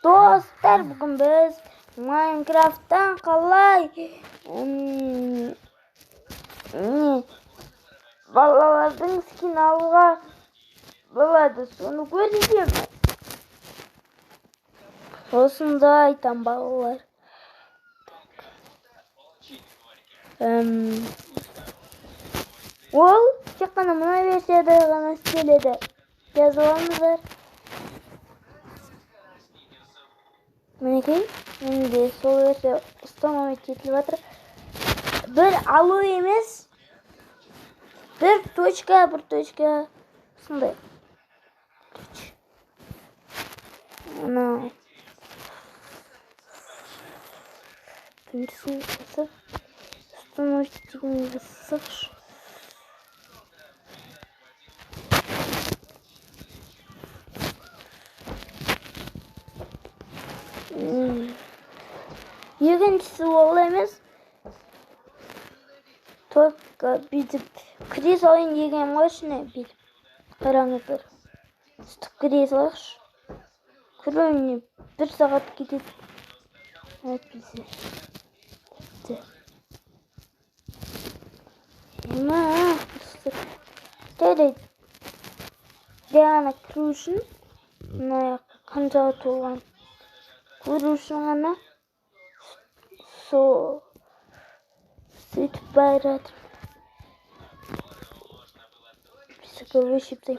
Dostlar, bugün biz Minecraft'tan kalay balalardan skin alga baladı. Onu göreceğim. Olsun da aytan balalar. Ol çıkkana buna versiyada gana sitelede yazılarımızlar. Menekey, şimdi sol versiya ustamamak yetilip bir alu emas, bir точка сондай. Ana birisi basıp ustamamak yetilip basıp екіншісі ол емес. Только бүйтіп кіре салайын деген ғой ішіне. Бүйтіп қараңыздар. Үстіп кіре салайықшы. Кіруіне 1 сағат кетеді. Әйтпесе. Жарайды. Жаңа кіру үшін мына қанша толған көру үшін ғана сөйтіп бәрі жатыр. Бісігі өшіпті.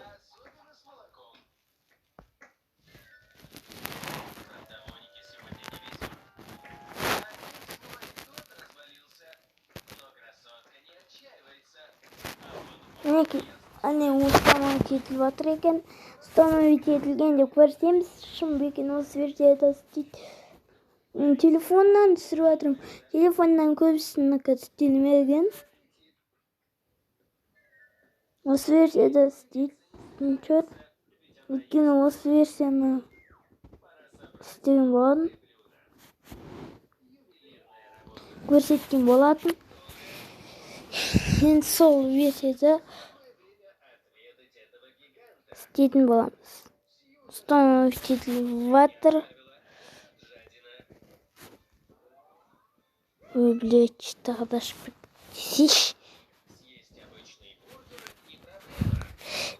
Мінекей, әне ұстаман кетіліп жатыр екен. Ұстаман етілген деп көрсеміз, шын бекен осы версияда істейді. Телефоннан түсіріп жатырмын. Телефоннан көбісін істелмеген. Осы версияда істейтін шығар. Өйткені осы версияны істеген болатын. Көрсеткен болатын. Енді сол версияда істейтін боламыз. Ұстаман етіліп жатыр. Ой, блядь, что-то шпик.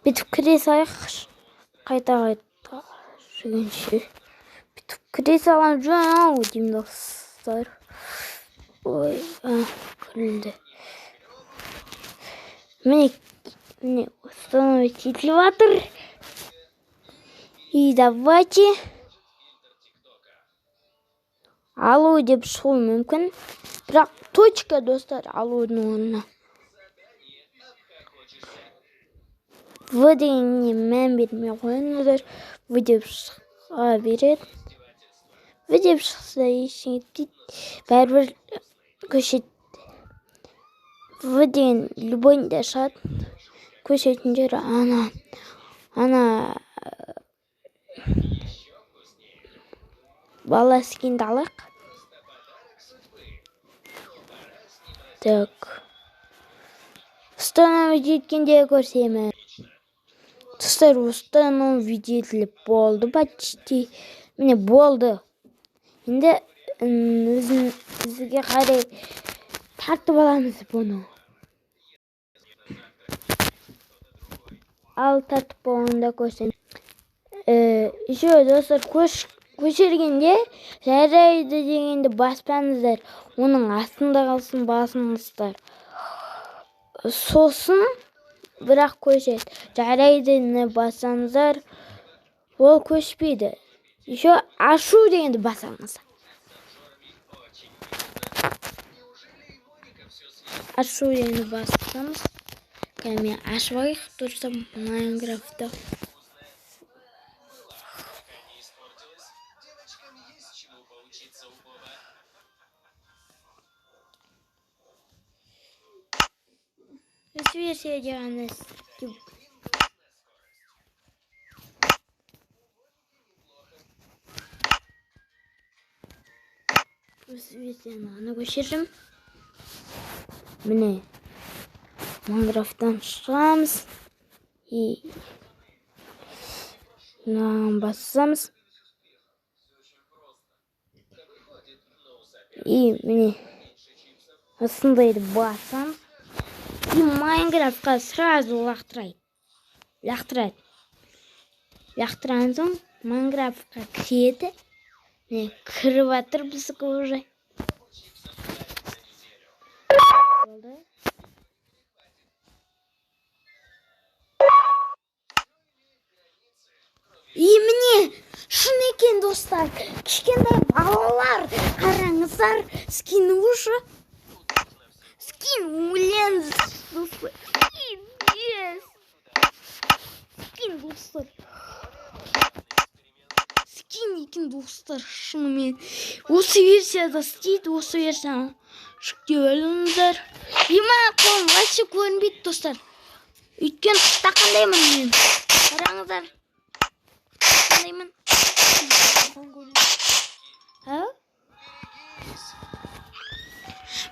Бүйтіп кіре салайықшы. Қайта жүргенше. Бүйтіп кіре салған жөн деймін достар. Ой, күлді. Міне установить етіліп жатыр. И давайте алу деп шығу мүмкін. Бірақ точка достар алудың орнына. В дегеніне мән бермей қойыңыздар. В деп шыға береді. В деп шықса ештеңе етпейді. Бәрібір көшет. В деген любойында шығады. Көшетін жері ана бала скинді алайық. Так. Установить еткенде көрсемін. Достар, установить етіліп болды почти. Міне болды. Енді өзіңізге қарай тартып аламыз бұны. Ал тартып болғанда көрсен. Еще достар, көшіргенде жарайды дегенде баспаңыздар. Оның астында қалсын басыңыздар. Сосын бірақ көшеді. Жарайды басаңыздар. Ол көшпейді. Еще ашу дегенде басаңыз. Ашу дегенде басамыз. Мен ашып алайық тұрсам Майнкрафтта. Осы версияда ғана істеймін. Осы версияны ғана көшірдім. Міне Майнкрафттан шығамыз. И басамыз. И міне осындайды басам. И Майнкрафтқа сразу лақтырады. Лақтырған соң Майнкрафтқа кіреді. Міне кіріп жатыр біздікі уже. И міне шын екен достар, кішкентай балалар, қараңыздар, скин уже. Скин улен. Скин достар. Скин екен достар, шынымен. Осы версияда істейді, осы версияны жүктеп алыңыздар. И маған қолым вообще көрінбейді достар. Өйткені таққандаймын мен. Қараңыздар. Таққандаймын.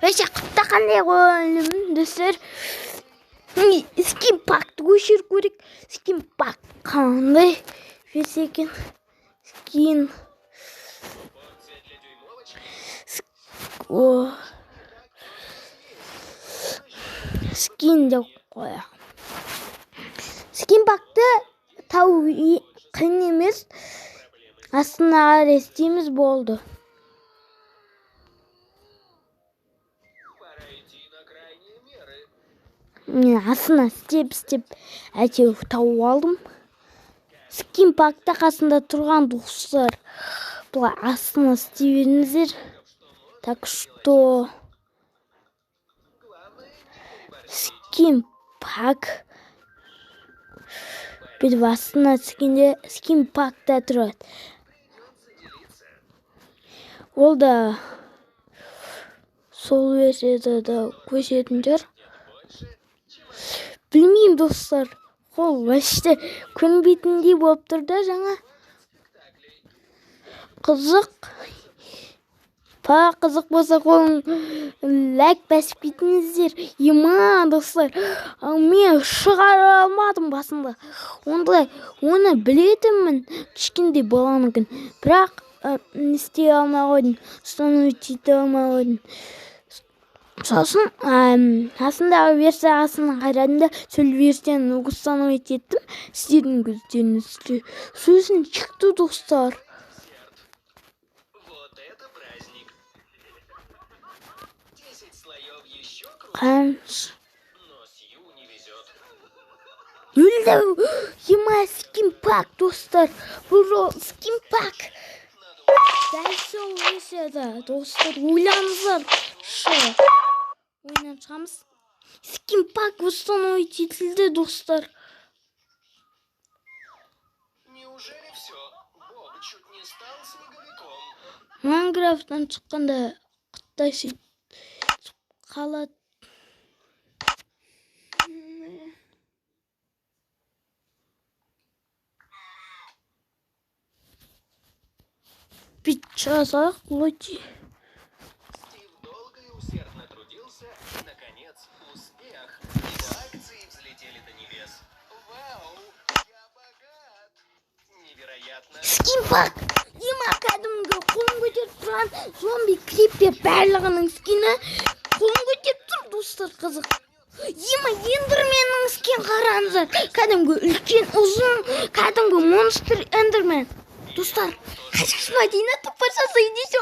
Вообще таққандай қолым достар. Скин пакты көшір көрек. Скин пак қандай версия екен. Скин. Скин деп қояйық. Скин пакты тау қиын емес. Астына арестейміз болды. Мен астына степ әйтеуір тауып алдым. Скин пакта қасында тұрған достар. Бұлай астына істей беріңіздер. Так что скин пак бүйтіп астына түскенде скин пакта тұрады. Ол да сол версияда да көшетін жер. Білмеймін достар. Ол вообще көнбейтіндей болып тұр да жаңа. Қызық. Қызық болса қолын лайк басып кетіңіздер. Ема достар. Мен шығара алмадым басында. Оны білетінмін. Кішкентай баланыкін. Бірақ істей алмай қойдым. Установить ете алмай қойдым. Сосын астындағы версиясын қарадым да сол версияны установить еттім. Сіздердің көздеріңізде сосын шықты достар. Қанш өлді. Ема скин пак достар. Бұл скин пак. Дәл сол версияда достар. Ойлаңыздар. Ойнап шығамыз. Скин пак установить етілді достар. Майнкрафттан шыққанда Қытай сөйтіп қалады. Бит жазақ лоти. Скин пак. Ема кәдімгі қолын көтеріп тұрған зомби крипер барлығының скині қолын көтеріп тұр достар, қызық. Ема эндерменнің скин қараңыздар. Кәдімгі үлкен ұзын, кәдімгі монстр эндермен. Достар, қашқыш Мадина тупо жасайды все.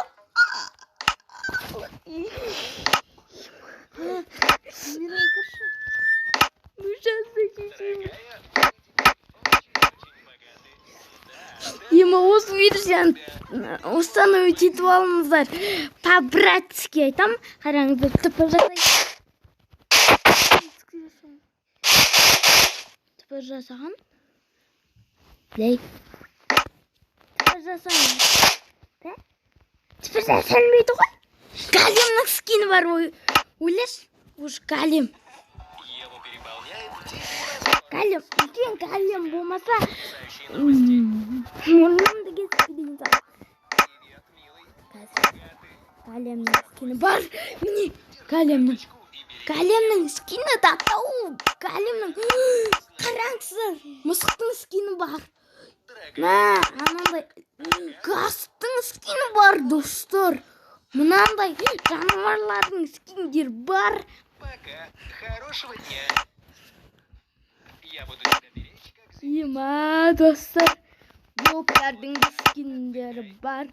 Ема осы версияны установить етіп алыңыздар. По-братски айтам. Қараңыздар, тупо жасайды. Тупо жасаған. Лей. Тупо жасалмайды ғой. Големнің скины бар ойлаш. Уж голем. Голем. Үлкен голем болмаса мұрнымды кесіп дейін саған. Големнің скины бар. Міне големнің скины тақтау. Големнің қараңыздар. Мысықтың скины бар. Анандай гастың скины бар достар. мынандай жануарлардың скиндер бар. Пока. Хорошего дня. Я буду тебя беречь, как Ема достар, блоктардың скиндері бар.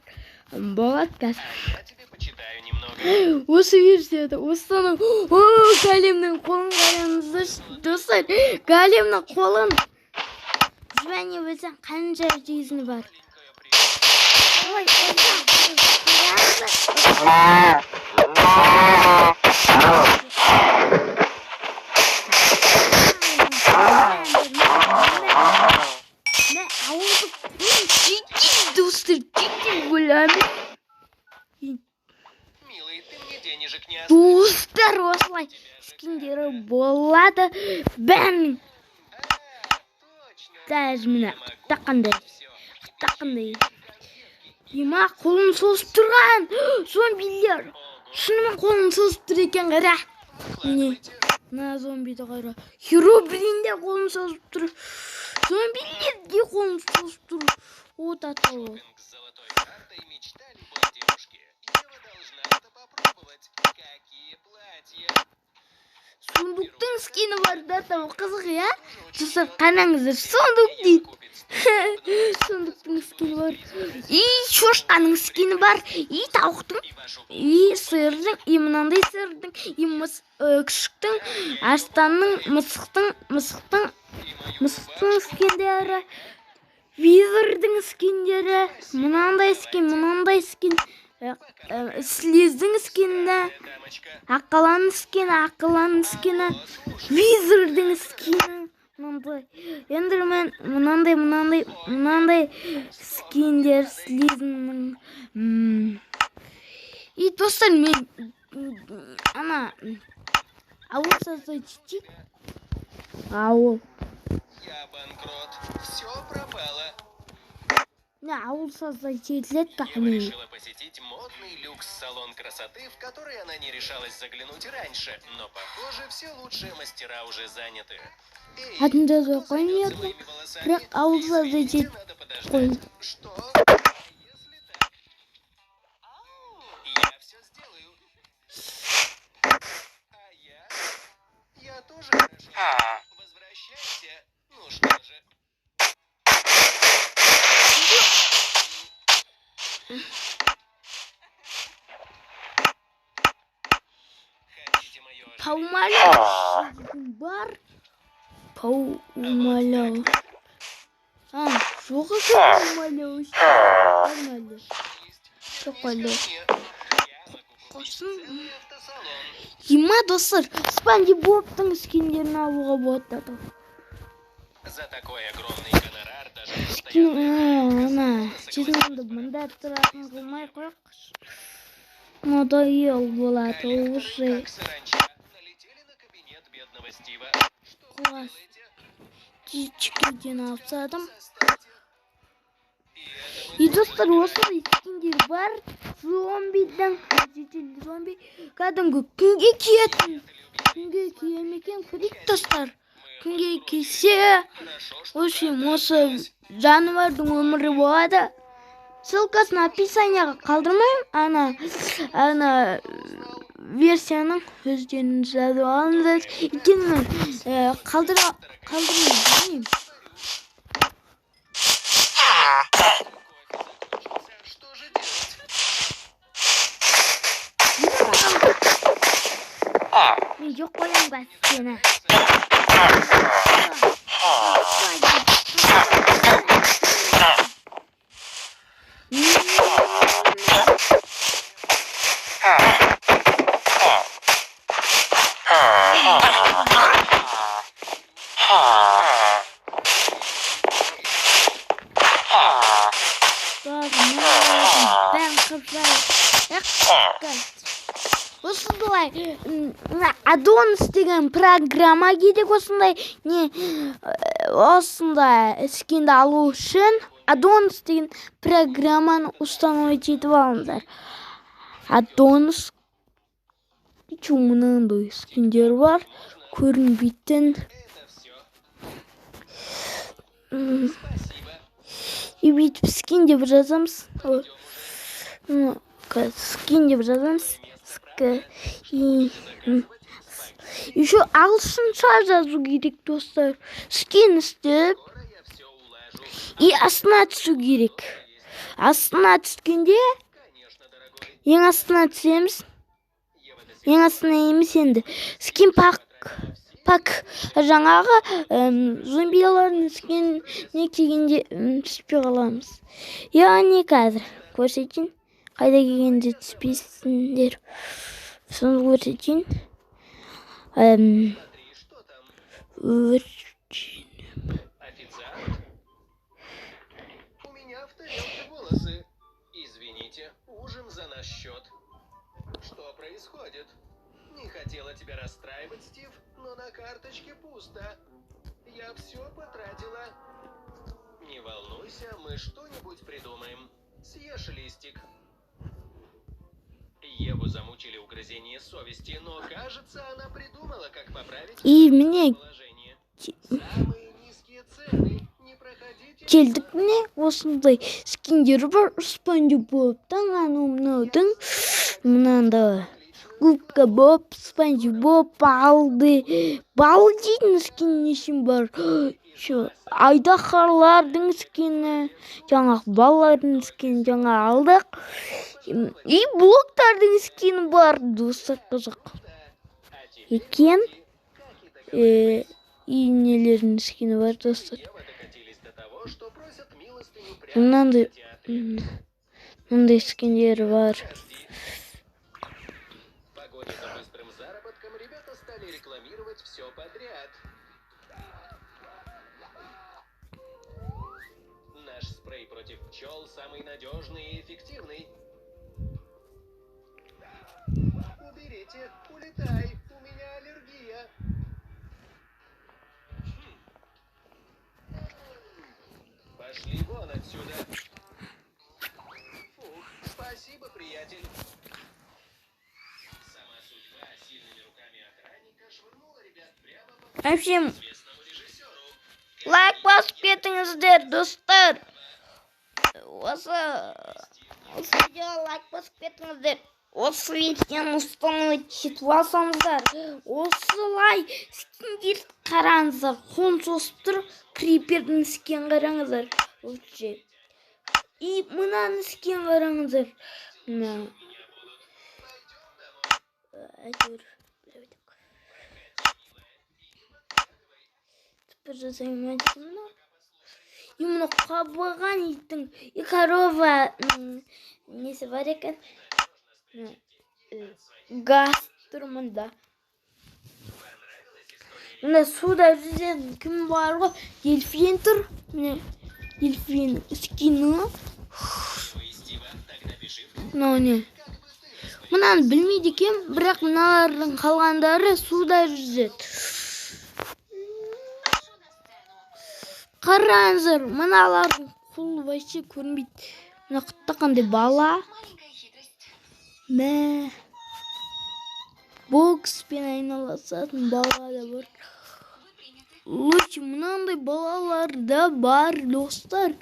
Болады қазір. я тебе почитаю немного. Осы версияда осыны Големнің қолын қараңыздар достар. Големнің қолын және өзі қанша жизни бар. Ой, достар, Милый, ты мне денежек не оставил. достар, осылай скиндері болады. Бән Точно. даже мына тақандай. Все. Тақандай. Ема қолын созып тұрған зомбилер. Шынымен қолын созып тұр екен, қара. Міне, мына зомбиді қара. Херобрин де қолын созып тұр. Зомбилер де қолын созып тұр. Вот атауы. Шопинг с золотой картой — мечта любой девушки. Ева должна это попробовать. Какие платья? Сундуктың скині бар да, там қызық, я? Достар, қараңыздар, сундук дейді. Сундуктың скині бар. И шошқаның скині бар. И тауықтың. И вашу И сырдың. И мынандай сырдың. И күшіктің. Арстанның. Мысықтың скиндері. Визордың скиндері. Мынандай скин. Слездің скині. дамочка. Ақыланың скині. Визордың скині. Мынандай. Эндермен мынандай скиндер слездің. И достар, мен ана ауыл создать. Ауыл. Я банкрот. Все пропало. Ауыл создать етілет Ева қағымен. решила посетить модный люкс-салон красоты, в который она не решалась заглянуть раньше. Но, похоже, все лучшие мастера уже заняты. Эй, Адында кто да қоймайды. займется моими волосами? Бірақ ауыл создать Извините, ет. надо подождать. Қой. Что? А если так? Я все сделаю. А я тоже хорошо. Возвращайся. Ну что же. Хотите мое Паумаляу. Бар. Паумаляу. Жоқ екен паумаляу. Нормально. Шоколад. Қосын. Ема достар, Спанди Бобтың скиндерін алуға болады. За такой огромный гонорар даже постоянно. Сезонды мында тұратын қылмай қойқыш. Надоел болады уже. Как саранча налетели на кабинет бедного Стива. Что вы Класс. делаете? Чикиден алсадым. Составьте. И достар, осылай скиндер бар. Зомбидің, зомби кәдімгі күнге киетін. Күнге киемекен күрек достар. Күнге кисе, осы жануардың өмірі болады. Ссылкасын описанияға қалдырмайым. Ана версияның өздерін жазып алыңыздар. Өйткені қалдырмайым. Что же делать? Мен жоқ қоям ба сені. Осындай Адонс деген программа керек. Осындай скинді алу үшін Адонс деген программаны установить етіп алыңыздар. Адонс мынандай скиндер бар, көрінбейтін. И бүйтіп скин деп жазамыз. скин деп жазамыз. Еще ағылшынша жазу керек, достар. Скин істеп и астына түсу керек. Астына түскенде ең астына түсеміз. Ең астына емес енді. Скин пак жаңағы зомбилардың скиніне келгенде түспей қаламыз. Яғни қазір көрсетейін. Қайда келгенде түспейсіңдер. Соны көрсетейін. У меня в тарелке волосы. Извините, ужин за наш счет. Что происходит? Не хотела тебя расстраивать, Стив, но на карточке пусто. Я все потратила. Не волнуйся, мы что-нибудь придумаем. Съешь листик. Еву замучили угрызения совести, но, кажется, она придумала, как поправить положение. Самые низкие цены. Не проходите. Келдік міне осындай скиндері бар. Спанч Бобтың, мынаудың, мынандай губка Боб, Спанч Боб, балды дейтін скин нешін бар. Айдаһарлардың скині, жаңағы балалардың скині жаңа алдық. И блоктардың скині бар, достар, қызық екен. И нелердің скині бар, достар. Мынандай скиндері бар. Погоня за быстрым заработком ребята стали рекламировать все подряд. Наш спрей против пчел самый надежный и эффективный. Уберите, улетай, у меня аллергия. Пошли вон отсюда. Фух, спасибо, приятель. Сама судьба сильными руками охранника швырнула ребят прямо по Общем, известному режиссеру. лайк басып кетіңіздер, достар. Осы видеоға лайк басып кетіңіздер. Осы видеоны установить етіп алсаңыздар. Осылай скиндерді қараңыздар. Хон сосып тұр. Крипердің скин қараңыздар. И мынаның скин қараңыздар. Әйтеуір. Тіпі жасаймын әдетім мына. И мұны қабыған иттің. И корова несі бар екен. Газ тұр мұнда. Мына суда жүзетін кім бар ғой? Дельфин тұр. Дельфин скины. Мынаны білмейді екен, бірақ мыналардың қалғандары суда жүзеді. Қараңыздар, мыналардың қолы вообще көрінбейді. Мына қыттақандай бала. Бокспен айналысатын бала да бар. Лучше мынандай балалар да бар, достар.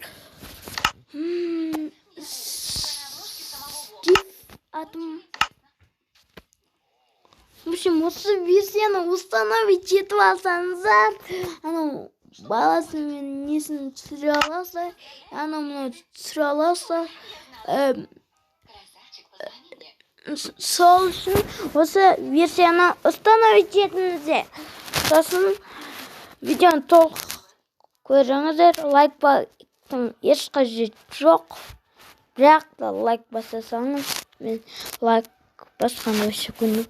Стив атым. В общем, осы версияны установить етіп алсаңыздар, анау баласымен несін түсіре аласа, анау мынау түсіре аласа. Сол үшін осы версияны установить етіңіздер. Сосын видеоны толық көріңіздер. Лайк басудың еш қажеті жоқ. Бірақ та лайк басасаңыз, мен лайк басқанда вообще көңілім